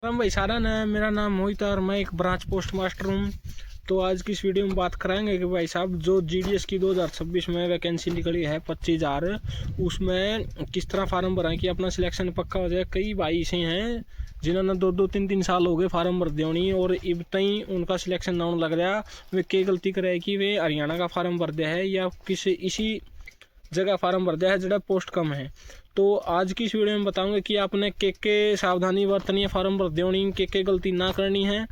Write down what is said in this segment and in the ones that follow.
राम भाई सारा ना, मेरा नाम मोहित है और मैं एक ब्रांच पोस्ट मास्टर हूँ। तो आज की इस वीडियो में बात कराएंगे कि भाई साहब जो जीडीएस की 2026 में वैकेंसी निकली है 25,000, उसमें किस तरह फार्म भरा कि अपना सिलेक्शन पक्का हो जाए। कई भाई ऐसे हैं जिन्होंने 2-2 3-3 साल हो गए फार्म भर देनी और अब तई उनका सिलेक्शन ना लग रहा। वे क्या गलती करे कि वे हरियाणा का फार्म भर दिया है या किसी इसी जगह फार्म भर दिया है जरा पोस्ट कम है। तो आज की इस वीडियो में बताऊंगा कि आपने के सावधानी बरतनी है फार्म भर देनी, के गलती ना करनी है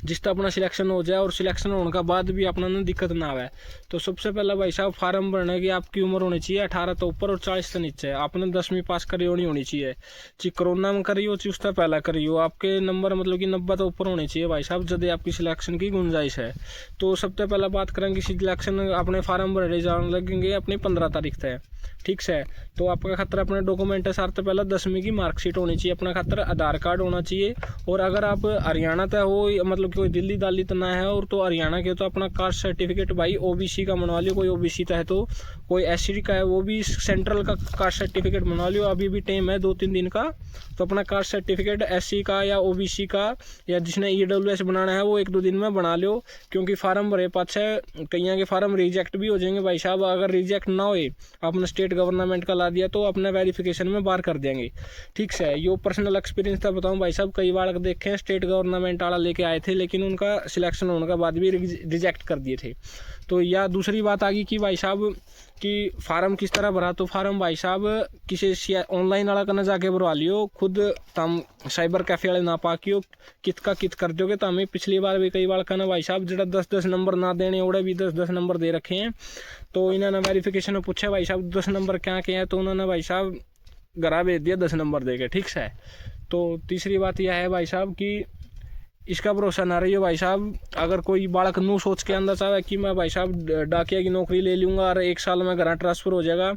जिससे अपना सिलेक्शन हो जाए और सिलेक्शन होने के बाद भी अपना ना दिक्कत ना आवे। तो सबसे पहला भाई साहब फार्म भरने की आपकी उम्र होनी चाहिए 18 तो ऊपर और 40 से नीचे। आपने 10वीं पास करी होनी चाहिए, चाहे कोरोना में करी हो चाहे उससे पहला करी हो। आपके नंबर मतलब कि 90 तो ऊपर होने चाहिए भाई साहब, यदि आपकी सिलेक्शन की गुंजाइश है। तो सबसे पहला बात करेंगे सिलेक्शन अपने फार्म भरने जाने लगेंगे अपनी 15 तारीख से, ठीक से। तो आपका खतरा अपने डॉक्यूमेंट है सार तो पहले 10वीं की मार्कशीट होनी चाहिए, अपना खतरा आधार कार्ड होना चाहिए। और अगर आप हरियाणा तय हो मतलब कोई दिल्ली दाली तो ना है और तो हरियाणा के तो अपना कास्ट सर्टिफिकेट भाई ओबीसी का बनवा लियो। कोई ओबीसी का है तो कोई एससी का है वो भी सेंट्रल का कास्ट सर्टिफिकेट बनवा लियो। अभी भी टाइम है 2-3 दिन का। तो अपना कास्ट सर्टिफिकेट एससी का या ओबीसी का या जिसने ईडब्ल्यूएस बनाना है वो 1-2 दिन में बना लियो, क्योंकि फार्म भरे पाछे कई के फार्म रिजेक्ट भी हो जाएंगे भाई साहब। अगर रिजेक्ट ना हो आपने स्टेट गवर्नमेंट का ला दिया तो अपने वेरिफिकेशन में बाहर कर देंगे, ठीक से। यो पर्सनल एक्सपीरियंस था बताऊं भाई साहब, कई बार देखे स्टेट गवर्नमेंट वाला लेके आए थे लेकिन उनका सिलेक्शन होने के बाद भी रिजेक्ट कर दिए थे। तो या दूसरी बात आ गई कि भाई साहब कि फार्म किस तरह भरा। तो फार्म भाई साहब किसी ऑनलाइन वाला करना जाके भरवा लियो, खुद तम साइबर कैफे वाले ना पाकियो कित का कित कर दोगे। तो हमें पिछली बार भी कई बार कहना भाई साहब जरा 10-10 नंबर ना देने ओड़े भी 10-10 नंबर दे रखे हैं। तो इन्होंने वेरिफिकेशन में पूछा भाई साहब 10 नंबर क्या क्या है, तो उन्होंने भाई साहब घरा भेज दिया 10 नंबर दे के, ठीक है। तो तीसरी बात यह है भाई साहब कि इसका भरोसा ना रही हो भाई साहब। अगर कोई बालक नू सोच के अंदर चाहे कि मैं भाई साहब डाकिया की नौकरी ले लूँगा और 1 साल में घर ट्रांसफ़र हो जाएगा,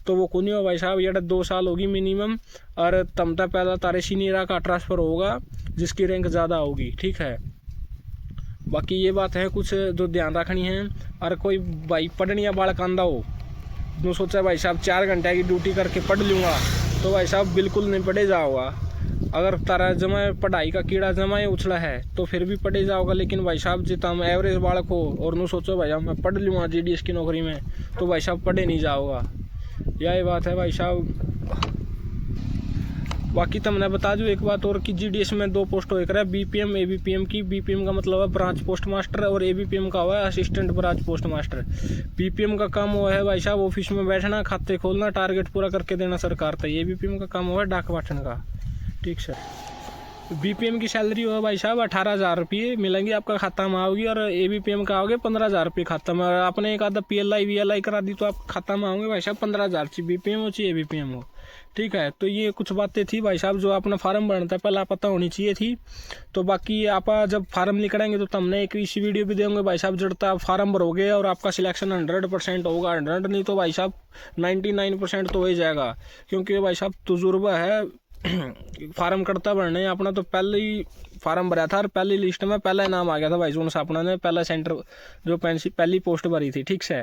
तो वो कुछ नहीं हो भाई साहब। ये 2 साल होगी मिनिमम और तमता पहला तारे सीनियर का ट्रांसफ़र होगा जिसकी रैंक ज़्यादा होगी, ठीक है। बाकी ये बात है कुछ जो ध्यान रखनी है। और कोई भाई पढ़निया बालक आंदा हो तो सोचा भाई साहब 4 घंटे की ड्यूटी करके पढ़ लूँगा, तो भाई साहब बिल्कुल नहीं पढ़े जाओगा। अगर तारा जमा पढ़ाई का कीड़ा जमा उछला है तो फिर भी पढ़े जाओगा, लेकिन भाई साहब जितना हम एवरेज बालक हो और नू सोचो भाई मैं पढ़ लूँगा जीडीएस की नौकरी में, तो भाई साहब पढ़े नहीं जाओगा। यही बात है भाई साहब। बाकी तो मैंने बता दूँ एक बात और कि जीडीएस में 2 पोस्ट हो रहा है, बीपीएम एबीपीएम की। बीपीएम का मतलब है ब्रांच पोस्ट मास्टर और एबीपीएम का हुआ है assistant branch post master. BPM का काम हुआ है भाई साहब ऑफिस में बैठना, खाते खोलना, टारगेट पूरा करके देना सरकार तक। एबीपीएम का काम हुआ है डाक बांटने का, ठीक सर। बीपीएम की सैलरी हो भाई साहब 18,000 रुपये मिलेंगे आपका खाता में आओगी, और एबीपीएम का आओगे 15,000 रुपये खाता में। और आपने एक आधा पीएलआई वीएलआई करा दी तो आप खाता में आओगे भाई साहब 15,000, चाहिए बीपीएम हो चाहिए एबीपीएम हो, ठीक है। तो ये कुछ बातें थी भाई साहब जो आपने फार्म भरना था पहले पता होनी चाहिए थी। तो बाकी आप जब फार्म निकलेंगे तो हमने एक इसी वीडियो भी देंगे भाई साहब, जड़ता आप फार्म भरोगे और आपका सिलेक्शन 100% होगा। 100 नहीं तो भाई साहब 99% तो हो ही जाएगा, क्योंकि भाई साहब तजुर्बा है फार्म करता भरने। अपना तो पहले ही फार्म भरा था और पहली लिस्ट में पहला नाम आ गया था भाई जोन से अपना ने पहला सेंटर जो पहली पोस्ट भरी थी, ठीक से।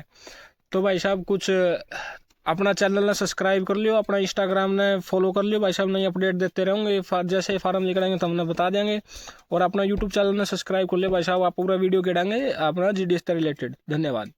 तो भाई साहब कुछ अपना चैनल ने सब्सक्राइब कर लियो, अपना इंस्टाग्राम ने फॉलो कर लियो भाई साहब, नई अपडेट देते रहेंगे। जैसे फार्म निकलेंगे तो हमने बता देंगे। और अपना यूट्यूब चैनल ने सब्सक्राइब कर लियो भाई साहब, आप पूरा वीडियो के डालेंगे अपना जीडीएस से रिलेटेड। धन्यवाद।